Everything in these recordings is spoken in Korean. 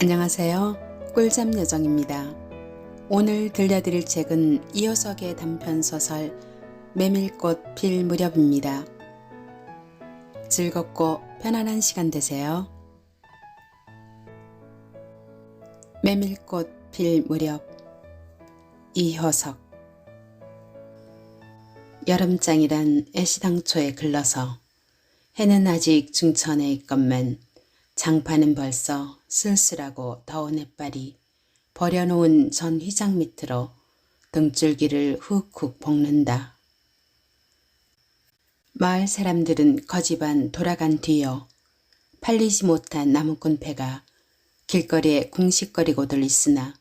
안녕하세요. 꿀잠 요정입니다. 오늘 들려드릴 책은 이효석의 단편소설 메밀꽃 필 무렵입니다. 즐겁고 편안한 시간 되세요. 메밀꽃 필 무렵, 이효석. 여름장이란 애시당초에 글러서 해는 아직 중천에 있건만 장판은 벌써 쓸쓸하고 더운 햇발이 버려놓은 전 휘장 밑으로 등줄기를 훅훅 볶는다. 마을 사람들은 거지반 돌아간 뒤여 팔리지 못한 나무꾼 패가 길거리에 궁식거리고들 있으나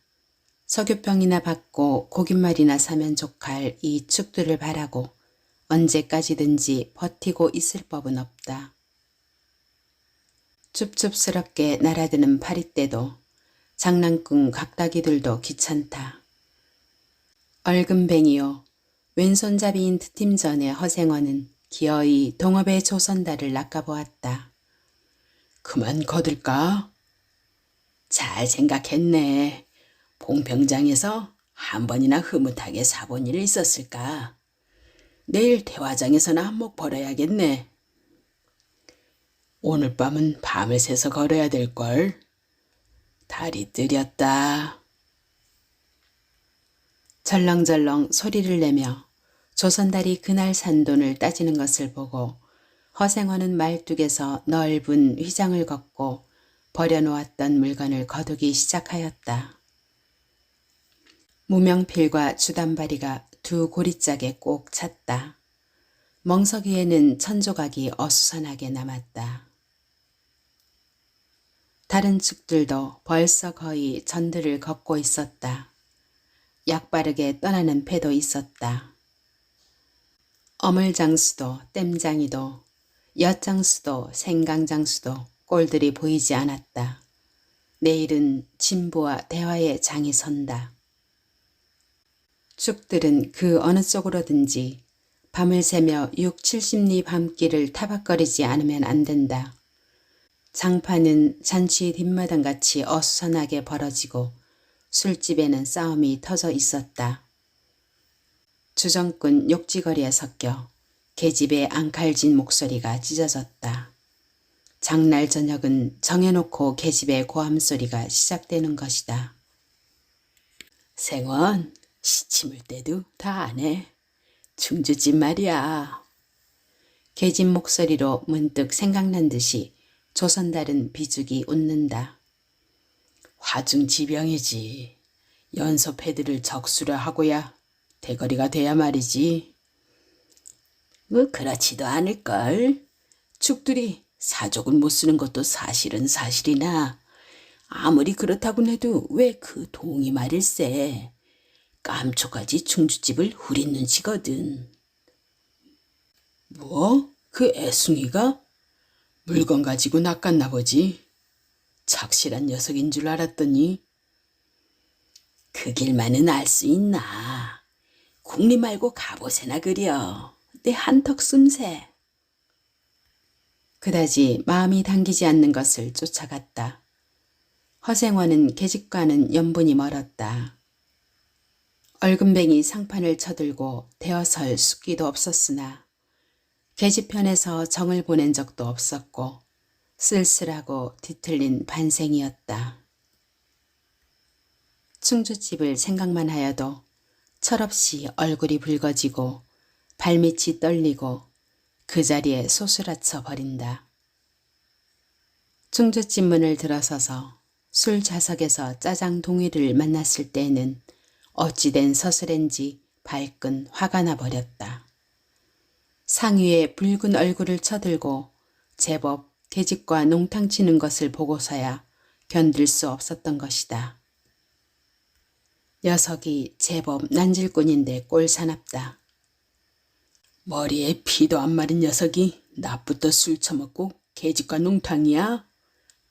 석유병이나 받고 고깃말이나 사면 족할 이 축들을 바라고 언제까지든지 버티고 있을 법은 없다. 춥춥스럽게 날아드는 파리떼도 장난꾼 각다기들도 귀찮다. 얼금뱅이요. 왼손잡이인 트팀전의 허생원은 기어이 동업의 조선달을 낚아보았다. 그만 거들까? 잘 생각했네. 봉평장에서 한 번이나 흐뭇하게 사본 일이 있었을까? 내일 대화장에서나 한몫 벌어야겠네. 오늘 밤은 밤을 새서 걸어야 될걸. 달이 뜨렸다. 절렁절렁 소리를 내며 조선달이 그날 산 돈을 따지는 것을 보고 허생원은 말뚝에서 넓은 휘장을 걷고 버려놓았던 물건을 거두기 시작하였다. 무명필과 주단바리가 두 고리짝에 꼭 찼다. 멍석 위에는 천조각이 어수선하게 남았다. 다른 축들도 벌써 거의 전들을 걷고 있었다. 약바르게 떠나는 패도 있었다. 어물장수도 땜장이도 엿장수도 생강장수도 꼴들이 보이지 않았다. 내일은 진부와 대화의 장이 선다. 축들은 그 어느 쪽으로든지 밤을 새며 6, 70리 밤길을 타박거리지 않으면 안 된다. 장판은 잔치 뒷마당같이 어수선하게 벌어지고 술집에는 싸움이 터져 있었다. 주정꾼 욕지거리에 섞여 계집의 앙칼진 목소리가 찢어졌다. 장날 저녁은 정해놓고 계집의 고함소리가 시작되는 것이다. 생원, 시침을 때도 다 안 해. 충주집 말이야. 계집 목소리로 문득 생각난 듯이 조선달은 비죽이 웃는다. 화중지병이지. 연소패들을 적수려 하고야 대거리가 돼야 말이지. 뭐 그렇지도 않을걸. 축들이 사족은 못 쓰는 것도 사실은 사실이나 아무리 그렇다곤 해도 왜 그 동이 말일세. 깜초까지 충주집을 후린 눈치거든. 뭐? 그 애숭이가? 물건 가지고 낚았나 보지. 착실한 녀석인 줄 알았더니. 그 길만은 알 수 있나. 국리 말고 갑옷에나 그려. 내 한턱 씀새. 그다지 마음이 당기지 않는 것을 쫓아갔다. 허생원은 계집과는 연분이 멀었다. 얼금뱅이 상판을 쳐들고 대어설 숫기도 없었으나 계집편에서 정을 보낸 적도 없었고 쓸쓸하고 뒤틀린 반생이었다. 충주집을 생각만 하여도 철없이 얼굴이 붉어지고 발밑이 떨리고 그 자리에 소스라쳐 버린다. 충주집 문을 들어서서 술 좌석에서 짜장 동이를 만났을 때에는 어찌된 서슬인지 발끈 화가 나버렸다. 상위에 붉은 얼굴을 쳐들고 제법 계집과 농탕 치는 것을 보고서야 견딜 수 없었던 것이다. 녀석이 제법 난질꾼인데 꼴사납다. 머리에 피도 안 마른 녀석이 낮부터 술 처먹고 계집과 농탕이야?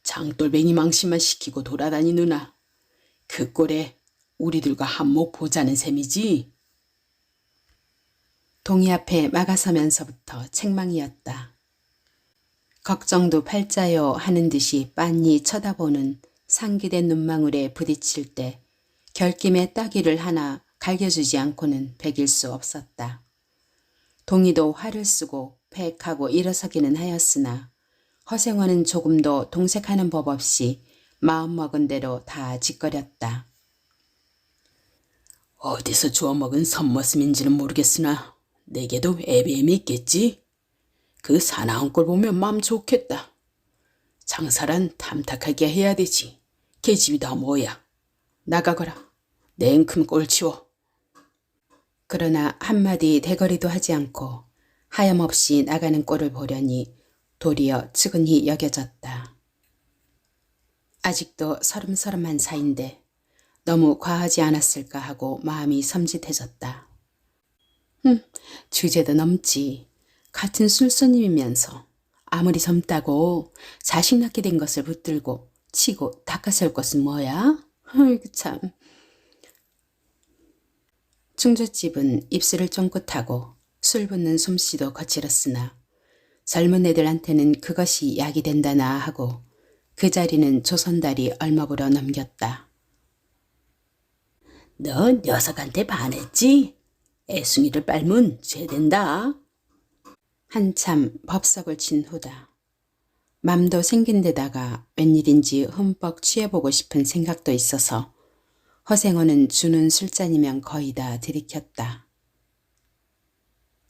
장돌뱅이 망신만 시키고 돌아다니느나. 그 꼴에 우리들과 한몫 보자는 셈이지. 동이 앞에 막아서면서부터 책망이었다. 걱정도 팔자요 하는 듯이 빤히 쳐다보는 상기된 눈망울에 부딪힐 때 결김에 따귀를 하나 갈겨주지 않고는 베길 수 없었다. 동희도 화를 쓰고 팩하고 일어서기는 하였으나 허생원은 조금도 동색하는 법 없이 마음먹은 대로 다 짓거렸다. 어디서 주워먹은 선머슴인지는 모르겠으나 내게도 애비애미 있겠지? 그 사나운 꼴 보면 마음 좋겠다. 장사란 탐탁하게 해야 되지. 계집이 다 뭐야. 나가거라. 냉큼 꼴 치워. 그러나 한마디 대거리도 하지 않고 하염없이 나가는 꼴을 보려니 도리어 측은히 여겨졌다. 아직도 서름서름한 사이인데 너무 과하지 않았을까 하고 마음이 섬찟해졌다. 주제도 넘지. 같은 술손님이면서 아무리 젊다고 자식 낳게 된 것을 붙들고 치고 닦아설 것은 뭐야? 아이고 참. 충주집은 입술을 쫑긋하고 술 붓는 솜씨도 거칠었으나 젊은 애들한테는 그것이 약이 된다나 하고 그 자리는 조선달이 얼마부러 넘겼다. 너 녀석한테 반했지? 애숭이를 빨면 죄된다. 한참 법석을 친 후다. 맘도 생긴 데다가 웬일인지 흠뻑 취해보고 싶은 생각도 있어서 허생원은 주는 술잔이면 거의 다 들이켰다.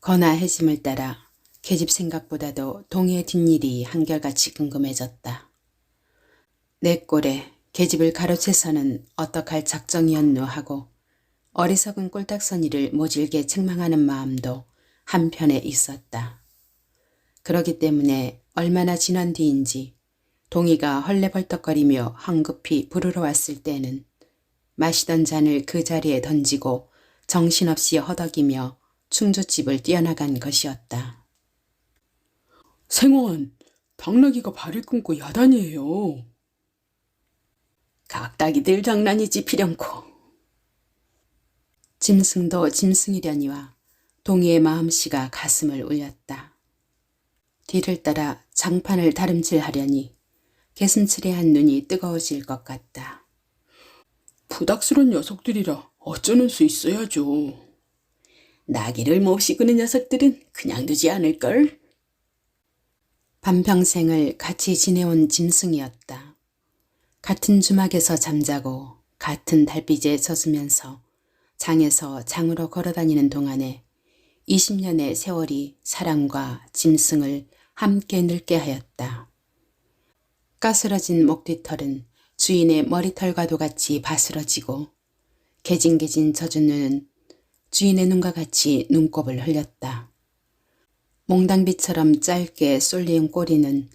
거나 해짐을 따라 계집 생각보다도 동의 뒷일이 한결같이 궁금해졌다. 내 꼴에 계집을 가로채서는 어떡할 작정이었노 하고 어리석은 꼴딱서니를 모질게 책망하는 마음도 한편에 있었다. 그러기 때문에 얼마나 지난 뒤인지 동희가 헐레벌떡거리며 황급히 부르러 왔을 때는 마시던 잔을 그 자리에 던지고 정신없이 허덕이며 충주집을 뛰어나간 것이었다. 생원, 당나귀가 발을 끊고 야단이에요. 각다기들 장난이지 필연코. 짐승도 짐승이려니와 동희의 마음씨가 가슴을 울렸다. 뒤를 따라 장판을 다름질하려니 개슴츠레한 눈이 뜨거워질 것 같다. 부닥스런 녀석들이라 어쩌는 수 있어야죠. 나귀를 몹시 그는 녀석들은 그냥 두지 않을걸? 반평생을 같이 지내온 짐승이었다. 같은 주막에서 잠자고 같은 달빛에 젖으면서 장에서 장으로 걸어다니는 동안에 20년의 세월이 사람과 짐승을 함께 늙게 하였다. 까스러진 목뒤털은 주인의 머리털과도 같이 바스러지고 개진개진 젖은 눈은 주인의 눈과 같이 눈곱을 흘렸다. 몽당비처럼 짧게 쏠린 꼬리는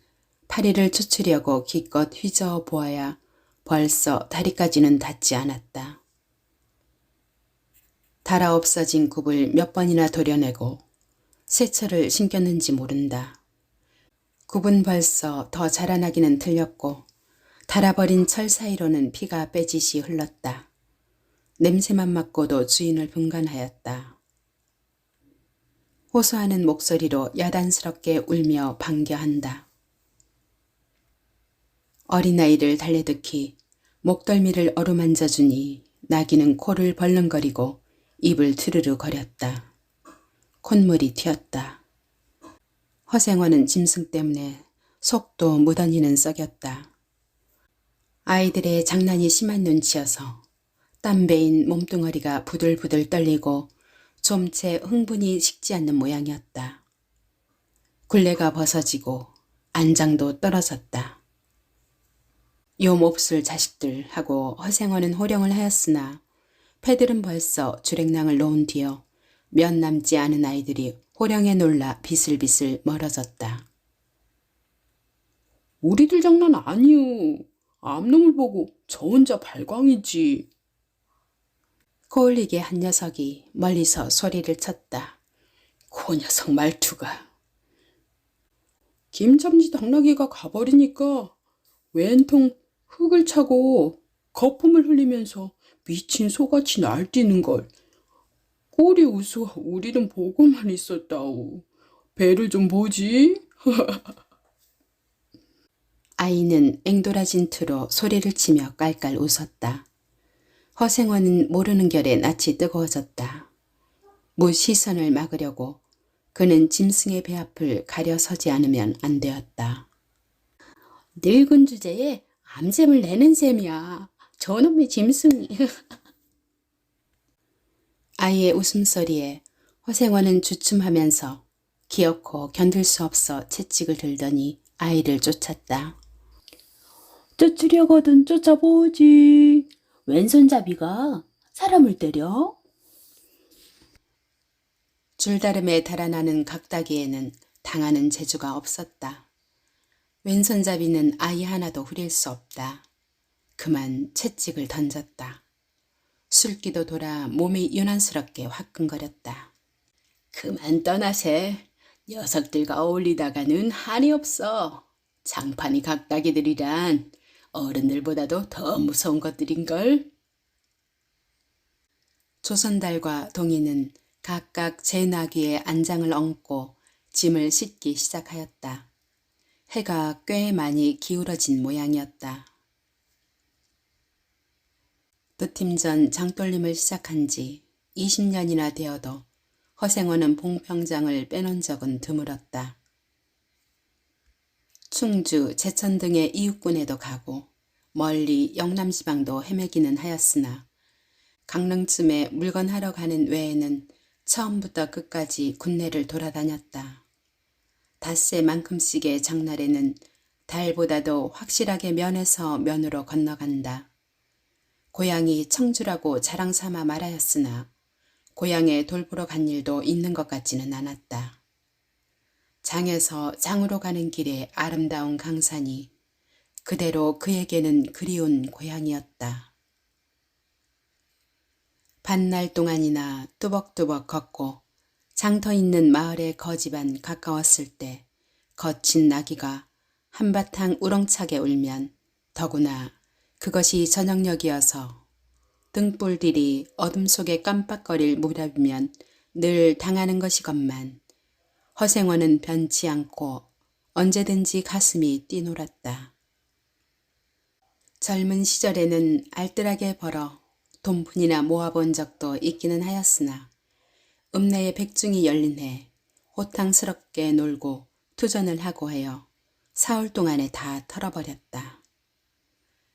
파리를 추추려고 기껏 휘저어 보아야 벌써 다리까지는 닿지 않았다. 달아 없어진 굽을 몇 번이나 도려내고 세철을 신겼는지 모른다. 굽은 벌써 더 자라나기는 틀렸고 달아버린 철 사이로는 피가 빼짓이 흘렀다. 냄새만 맡고도 주인을 분간하였다. 호소하는 목소리로 야단스럽게 울며 반겨한다. 어린아이를 달래듯이 목덜미를 어루만져주니 나귀는 코를 벌렁거리고 입을 트르르 거렸다. 콧물이 튀었다. 허생원은 짐승 때문에 속도 무던히는 썩였다. 아이들의 장난이 심한 눈치여서 땀배인 몸뚱어리가 부들부들 떨리고 좀 채 흥분이 식지 않는 모양이었다. 굴레가 벗어지고 안장도 떨어졌다. 요 몹쓸 자식들 하고 허생원은 호령을 하였으나 패들은 벌써 주랭랑을 놓은 뒤어 몇 남지 않은 아이들이 호령에 놀라 비슬비슬 멀어졌다. 우리들 장난 아니오. 암놈을 보고 저 혼자 발광이지. 코올리게 한 녀석이 멀리서 소리를 쳤다. 그 녀석 말투가. 김첨지 당나귀가 가버리니까 웬통 흙을 차고 거품을 흘리면서 미친 소같이 날뛰는걸. 꼴이 우스워 우리는 보고만 있었다오. 배를 좀 보지. 아이는 앵돌아진 투로 소리를 치며 깔깔 웃었다. 허생원은 모르는 결에 낯이 뜨거워졌다. 무 시선을 막으려고 그는 짐승의 배 앞을 가려 서지 않으면 안 되었다. 늙은 주제에 암샘을 내는 셈이야. 저놈의 짐승이. 아이의 웃음소리에 허생원은 주춤하면서 기어코 견딜 수 없어 채찍을 들더니 아이를 쫓았다. 쫓으려거든 쫓아보지. 왼손잡이가 사람을 때려? 줄다름에 달아나는 각다기에는 당하는 재주가 없었다. 왼손잡이는 아이 하나도 후릴 수 없다. 그만 채찍을 던졌다. 술기도 돌아 몸이 유난스럽게 화끈거렸다. 그만 떠나세. 녀석들과 어울리다가는 한이 없어. 장판이 각다기들이란 어른들보다도 더 무서운 것들인걸. 조선달과 동이는 각각 제 나귀에 안장을 얹고 짐을 싣기 시작하였다. 해가 꽤 많이 기울어진 모양이었다. 두 팀 전 장돌림을 시작한 지 20년이나 되어도 허생원은 봉평장을 빼놓은 적은 드물었다. 충주, 제천 등의 이웃군에도 가고 멀리 영남지방도 헤매기는 하였으나 강릉쯤에 물건하러 가는 외에는 처음부터 끝까지 군내를 돌아다녔다. 닷새만큼씩의 장날에는 달보다도 확실하게 면에서 면으로 건너간다. 고향이 청주라고 자랑 삼아 말하였으나 고향에 돌보러 간 일도 있는 것 같지는 않았다. 장에서 장으로 가는 길에 아름다운 강산이 그대로 그에게는 그리운 고향이었다. 반날 동안이나 뚜벅뚜벅 걷고 장터 있는 마을의 거지반 가까웠을 때 거친 나귀가 한바탕 우렁차게 울면 더구나 그것이 저녁녘이어서 등불들이 어둠 속에 깜빡거릴 무렵이면 늘 당하는 것이건만 허생원은 변치 않고 언제든지 가슴이 뛰놀았다. 젊은 시절에는 알뜰하게 벌어 돈푼이나 모아본 적도 있기는 하였으나 읍내의 백중이 열린 해 호탕스럽게 놀고 투전을 하고 하여 사흘 동안에 다 털어버렸다.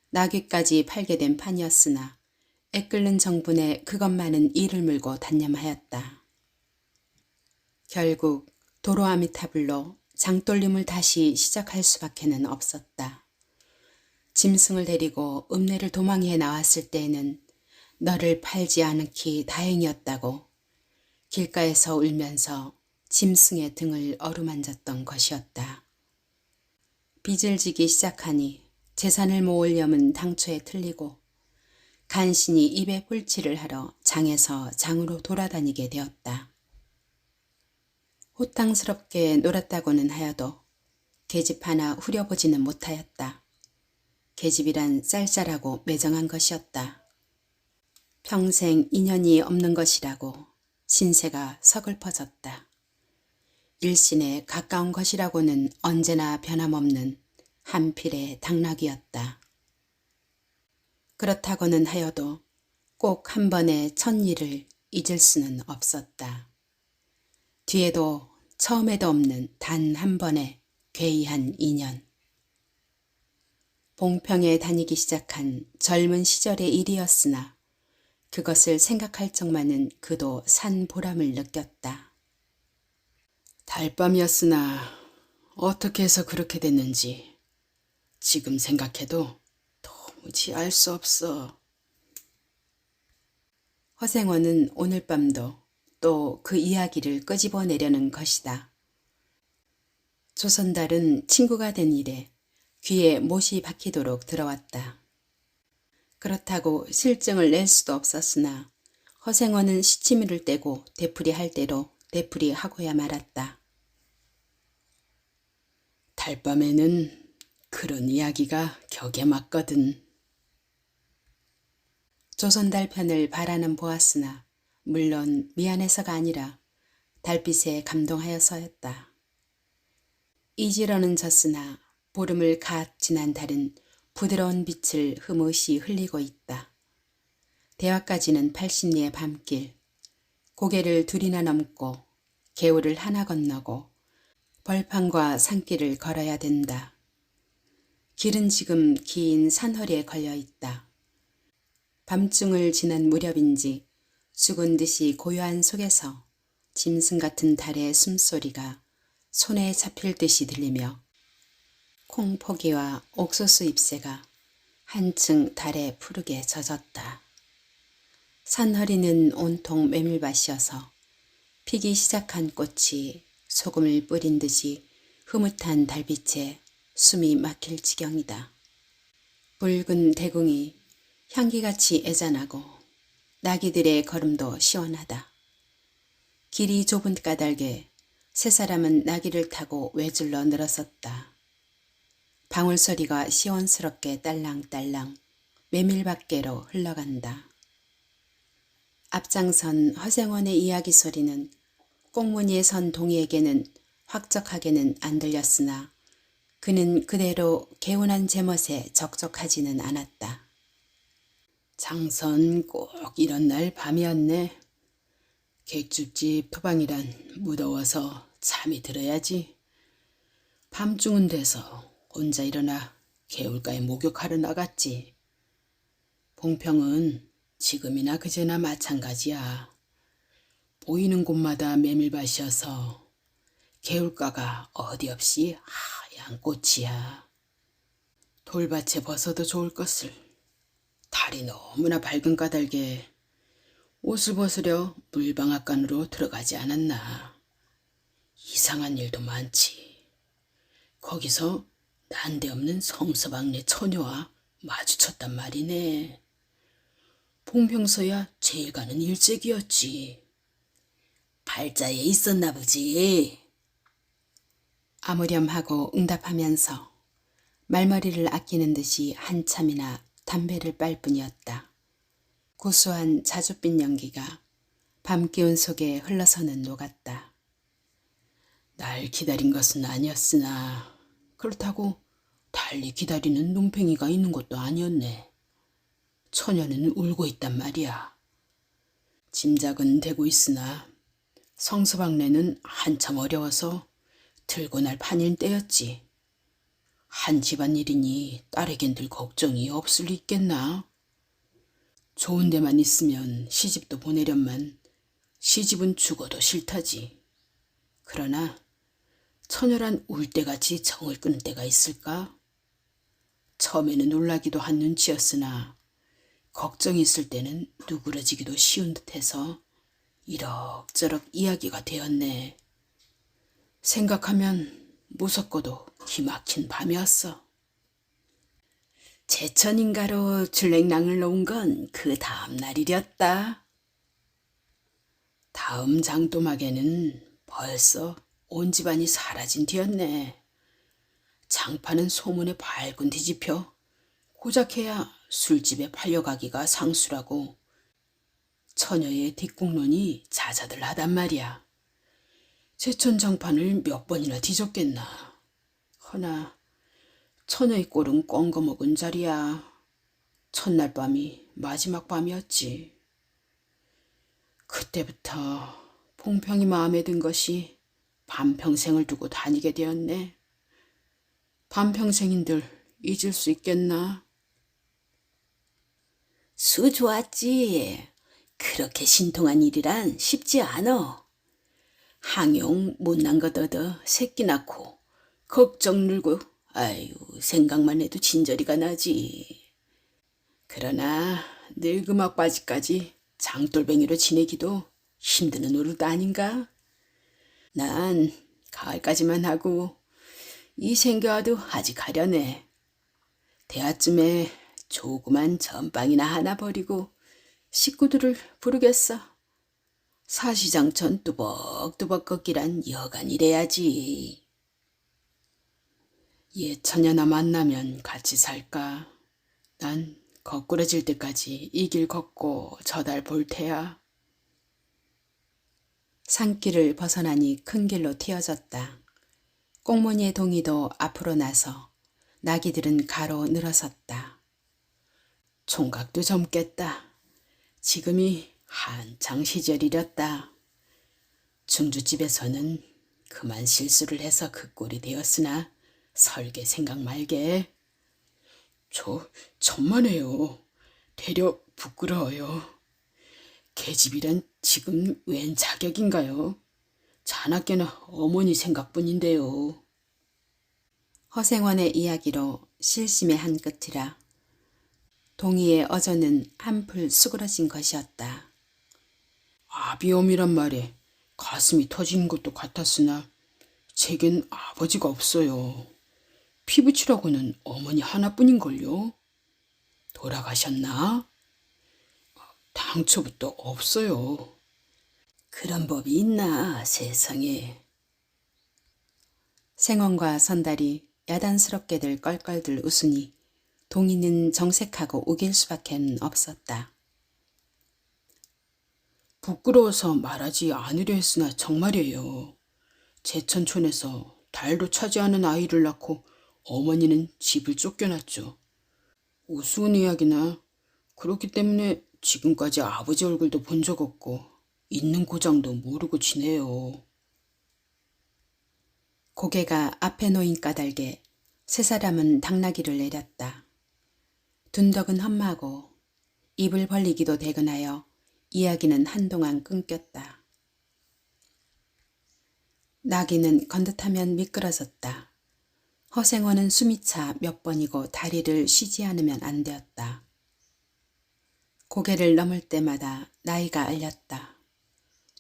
나귀까지 팔게 된 판이었으나 애끓는 정분에 그것만은 이를 물고 단념하였다. 결국 도로아미타불로 장돌림을 다시 시작할 수밖에는 없었다. 짐승을 데리고 읍내를 도망해 나왔을 때에는 너를 팔지 않기 다행이었다고 길가에서 울면서 짐승의 등을 어루만졌던 것이었다. 빚을 지기 시작하니 재산을 모으려면 당초에 틀리고 간신히 입에 뿔칠을 하러 장에서 장으로 돌아다니게 되었다. 호탕스럽게 놀았다고는 하여도 계집 하나 후려보지는 못하였다. 계집이란 쌀쌀하고 매정한 것이었다. 평생 인연이 없는 것이라고 신세가 서글퍼졌다. 일신에 가까운 것이라고는 언제나 변함없는 한필의 당나귀였다. 그렇다고는 하여도 꼭 한 번의 첫일을 잊을 수는 없었다. 뒤에도 처음에도 없는 단 한 번의 괴이한 인연. 봉평에 다니기 시작한 젊은 시절의 일이었으나 그것을 생각할 적만은 그도 산 보람을 느꼈다. 달밤이었으나 어떻게 해서 그렇게 됐는지 지금 생각해도 도무지 알 수 없어. 허생원은 오늘 밤도 또 그 이야기를 끄집어내려는 것이다. 조선달은 친구가 된 이래 귀에 못이 박히도록 들어왔다. 그렇다고 실증을 낼 수도 없었으나 허생원은 시치미를 떼고 되풀이할 대로 되풀이하고야 말았다. 달밤에는 그런 이야기가 격에 맞거든. 조선달 편을 바라는 보았으나 물론 미안해서가 아니라 달빛에 감동하여서였다. 잊으려는 졌으나 보름을 갓 지난 달은 부드러운 빛을 흐뭇이 흘리고 있다. 대화까지는 80리의 밤길. 고개를 둘이나 넘고 개울을 하나 건너고 벌판과 산길을 걸어야 된다. 길은 지금 긴 산허리에 걸려 있다. 밤중을 지난 무렵인지 죽은 듯이 고요한 속에서 짐승 같은 달의 숨소리가 손에 잡힐 듯이 들리며 콩포기와 옥수수 잎새가 한층 달에 푸르게 젖었다. 산허리는 온통 메밀밭이어서 피기 시작한 꽃이 소금을 뿌린 듯이 흐뭇한 달빛에 숨이 막힐 지경이다. 붉은 대궁이 향기같이 애잔하고 나귀들의 걸음도 시원하다. 길이 좁은 까닭에 세 사람은 나귀를 타고 외줄러 늘어섰다. 방울소리가 시원스럽게 딸랑딸랑 메밀밭계로 흘러간다. 앞장선 허생원의 이야기 소리는 꽁무니에 선 동이에게는 확적하게는 안 들렸으나 그는 그대로 개운한 제멋에 적적하지는 않았다. 장선 꼭 이런 날 밤이었네. 객줍집 토방이란 무더워서 잠이 들어야지. 밤중은 돼서 혼자 일어나 개울가에 목욕하러 나갔지. 봉평은 지금이나 그제나 마찬가지야. 보이는 곳마다 메밀밭이어서 개울가가 어디 없이 하얀 꽃이야. 돌밭에 벗어도 좋을 것을. 달이 너무나 밝은 까닭에 옷을 벗으려 물방앗간으로 들어가지 않았나. 이상한 일도 많지. 거기서 난데없는 성서방네 처녀와 마주쳤단 말이네. 봉평서야 제일 가는 일색이었지. 발자에 있었나 보지. 아무렴하고 응답하면서 말머리를 아끼는 듯이 한참이나 담배를 빨 뿐이었다. 고소한 자줏빛 연기가 밤기운 속에 흘러서는 녹았다. 날 기다린 것은 아니었으나 그렇다고 달리 기다리는 눈팽이가 있는 것도 아니었네. 처녀는 울고 있단 말이야. 짐작은 되고 있으나 성서방네는 한참 어려워서 들고 날 판일 때였지. 한 집안일이니 딸에겐 들 걱정이 없을 리 있겠나. 좋은 데만 있으면 시집도 보내련만 시집은 죽어도 싫다지. 그러나 처녀란 울 때같이 정을 끊을 때가 있을까? 처음에는 놀라기도 한 눈치였으나 걱정이 있을 때는 누그러지기도 쉬운 듯해서 이럭저럭 이야기가 되었네. 생각하면 무섭고도 기막힌 밤이었어. 제천인가로 줄랭랑을 놓은 건 그 다음 날이렸다. 다음 장도막에는 벌써 온 집안이 사라진 뒤였네. 장파는 소문에 발군 뒤집혀 고작해야 술집에 팔려가기가 상수라고 처녀의 뒷공론이 자자들 하단 말이야. 제천 장판을 몇 번이나 뒤졌겠나. 허나 처녀의 꼴은 꽁거먹은 자리야. 첫날 밤이 마지막 밤이었지. 그때부터 봉평이 마음에 든 것이 반평생을 두고 다니게 되었네. 반평생인들 잊을 수 있겠나? 수 좋았지. 그렇게 신통한 일이란 쉽지 않어. 항용 못난 것 얻어 새끼 낳고 걱정 늘고 아유 생각만 해도 진저리가 나지. 그러나 늙음악바지까지 장돌뱅이로 지내기도 힘드는 노릇 아닌가? 난 가을까지만 하고 이 생겨와도 아직 가려네. 대화쯤에 조그만 전빵이나 하나 버리고 식구들을 부르겠어. 사시장천 뚜벅뚜벅 걷기란 여간 이래야지. 옛 처녀나 만나면 같이 살까? 난 거꾸러질 때까지 이 길 걷고 저 달 볼 테야. 산길을 벗어나니 큰 길로 튀어졌다. 꽁무니의 동이도 앞으로 나서 나귀들은 가로 늘어섰다. 총각도 젊겠다. 지금이 한창 시절이렸다. 중주집에서는 그만 실수를 해서 그 꼴이 되었으나 설계 생각 말게. 천만에요. 되려 부끄러워요. 계집이란 지금 웬 자격인가요? 자나깨나 어머니 생각뿐인데요. 허생원의 이야기로 실심의 한 끝이라 동희의 어조는 한풀 수그러진 것이었다. 아비엄이란 말에 가슴이 터지는 것도 같았으나 제겐 아버지가 없어요. 피부치라고는 어머니 하나뿐인걸요. 돌아가셨나? 당초부터 없어요. 그런 법이 있나 세상에. 생원과 선달이 야단스럽게들 껄껄들 웃으니 동희는 정색하고 우길 수밖엔 없었다. 부끄러워서 말하지 않으려 했으나 정말이에요. 제천촌에서 달도 차지 않은 아이를 낳고 어머니는 집을 쫓겨났죠. 우스운 이야기나 그렇기 때문에 지금까지 아버지 얼굴도 본 적 없고 있는 고장도 모르고 지내요. 고개가 앞에 놓인 까닭에 세 사람은 당나귀를 내렸다. 둔덕은 험하고 입을 벌리기도 대근하여 이야기는 한동안 끊겼다. 나귀는 건듯하면 미끄러졌다. 허생원은 숨이 차 몇 번이고 다리를 쉬지 않으면 안 되었다. 고개를 넘을 때마다 나이가 알렸다.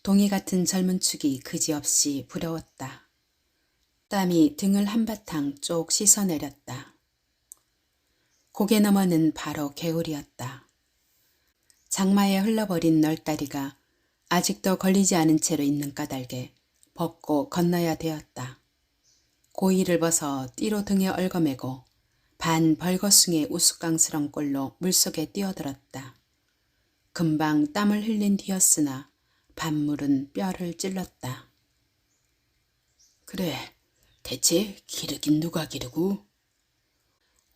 동이 같은 젊은 축이 그지없이 부러웠다. 땀이 등을 한바탕 쪽 씻어내렸다. 고개 너머는 바로 개울이었다. 장마에 흘러버린 널다리가 아직도 걸리지 않은 채로 있는 까닭에 벗고 건너야 되었다. 고이를 벗어 띠로 등에 얽어매고 반 벌거숭의 우스꽝스런 꼴로 물속에 뛰어들었다. 금방 땀을 흘린 뒤였으나 반물은 뼈를 찔렀다. 그래, 대체 기르긴 누가 기르고?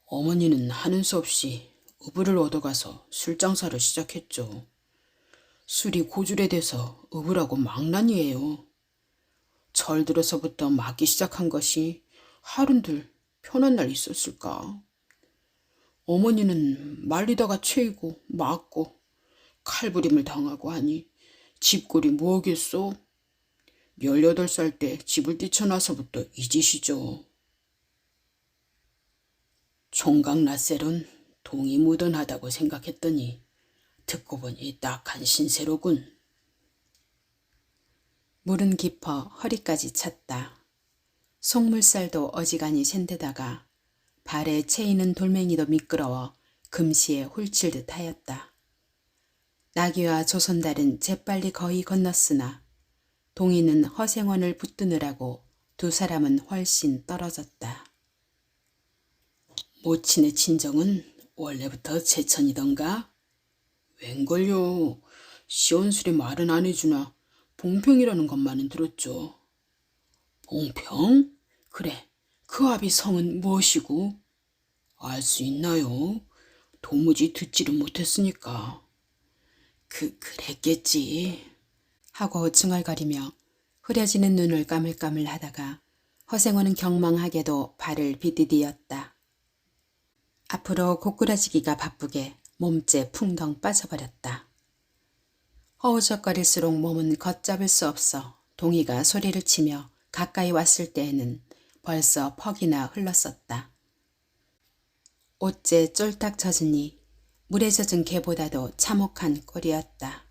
어머니는 하는 수 없이 어부를 얻어가서 술장사를 시작했죠. 술이 고줄에 돼서 어부라고 망난이에요. 절 들어서부터 맞기 시작한 것이 하룬들 편한 날 있었을까? 어머니는 말리다가 채이고 맞고 칼부림을 당하고 하니 집골이 뭐겠소? 18살 때 집을 뛰쳐나서부터 이 짓이죠. 총각 낯설은 동이 무던하다고 생각했더니 듣고 보니 딱한 신세로군. 물은 깊어 허리까지 찼다. 속물살도 어지간히 샌데다가 발에 채이는 돌멩이도 미끄러워 금시에 훌칠 듯 하였다. 나귀와 조선달은 재빨리 거의 건넜으나 동이는 허생원을 붙드느라고 두 사람은 훨씬 떨어졌다. 모친의 친정은 원래부터 제천이던가? 웬걸요. 시원술에 말은 안 해주나 봉평이라는 것만은 들었죠. 봉평? 그래, 그 아비 성은 무엇이고? 알 수 있나요? 도무지 듣지를 못했으니까. 그랬겠지. 하고 중얼거리며 흐려지는 눈을 까물까물 하다가 허생원은 경망하게도 발을 비디디었다. 앞으로 고꾸라지기가 바쁘게 몸째 풍덩 빠져버렸다. 허우적거릴수록 몸은 걷잡을 수 없어 동이가 소리를 치며 가까이 왔을 때에는 벌써 퍽이나 흘렀었다. 옷째 쫄딱 젖으니 물에 젖은 개보다도 참혹한 꼴이었다.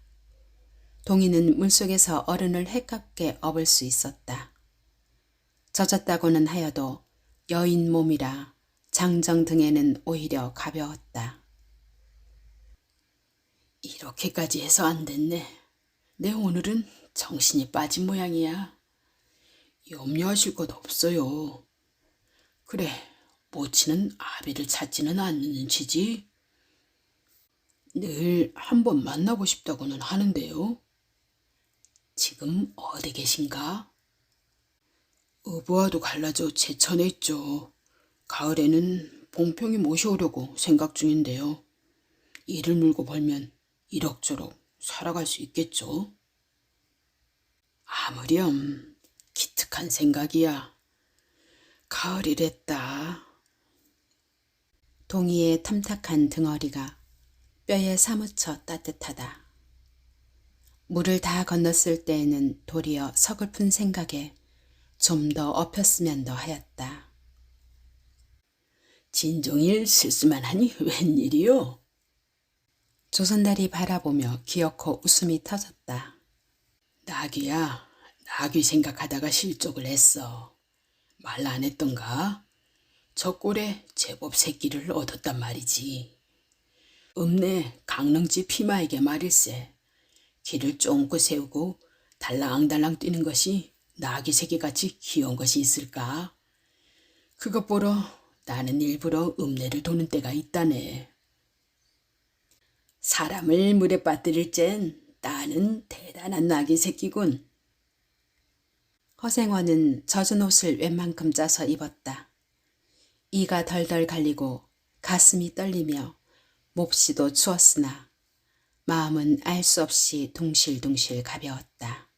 동이는 물속에서 어른을 해깝게 업을 수 있었다. 젖었다고는 하여도 여인 몸이라 장정 등에는 오히려 가벼웠다. 이렇게까지 해서 안 됐네. 내 오늘은 정신이 빠진 모양이야. 염려하실 것 없어요. 그래, 모치는 아비를 찾지는 않는 치지. 늘 한번 만나고 싶다고는 하는데요. 지금 어디 계신가? 어부와도 갈라져 제천에 있죠. 가을에는 봉평이 모셔오려고 생각 중인데요. 이를 물고 벌면 이럭저럭 살아갈 수 있겠죠? 아무렴, 기특한 생각이야. 가을이랬다. 동이의 탐탁한 등어리가 뼈에 사무쳐 따뜻하다. 물을 다 건넜을 때에는 도리어 서글픈 생각에 좀 더 엎였으면 더 하였다. 진종일 쓸수만 하니 웬일이요? 조선달이 바라보며 기어코 웃음이 터졌다. 나귀야, 나귀 생각하다가 실족을 했어. 말 안 했던가? 저 꼴에 제법 새끼를 얻었단 말이지. 읍내 강릉지 피마에게 말일세. 길을 쫑긋 세우고 달랑달랑 뛰는 것이 나귀 새끼같이 귀여운 것이 있을까? 그것 보러 나는 일부러 읍내를 도는 때가 있다네. 사람을 물에 빠뜨릴 땐 나는 대단한 나귀 새끼군. 허생원은 젖은 옷을 웬만큼 짜서 입었다. 이가 덜덜 갈리고 가슴이 떨리며 몹시도 추웠으나 마음은 알 수 없이 둥실둥실 가벼웠다.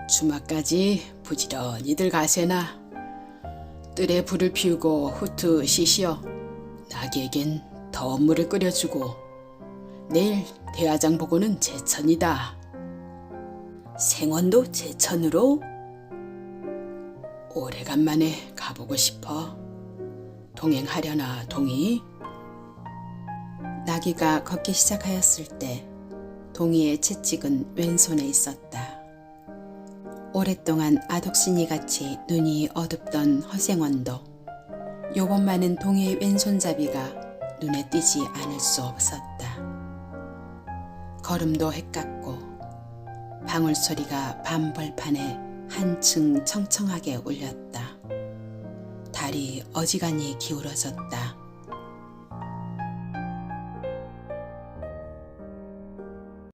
주막까지 부지런히들 가세나. 뜰에 불을 피우고 후투 쉬시어 나귀에겐 더운 물을 끓여주고 내일 대화장 보고는 제천이다. 생원도 제천으로? 오래간만에 가보고 싶어. 동행하려나 동이? 나귀가 걷기 시작하였을 때 동이의 채찍은 왼손에 있었다. 오랫동안 아독신이같이 눈이 어둡던 허생원도 요번만은 동이의 왼손잡이가 눈에 띄지 않을 수 없었다. 걸음도 헷갔고 방울소리가 밤벌판에 한층 청청하게 울렸다. 달이 어지간히 기울어졌다.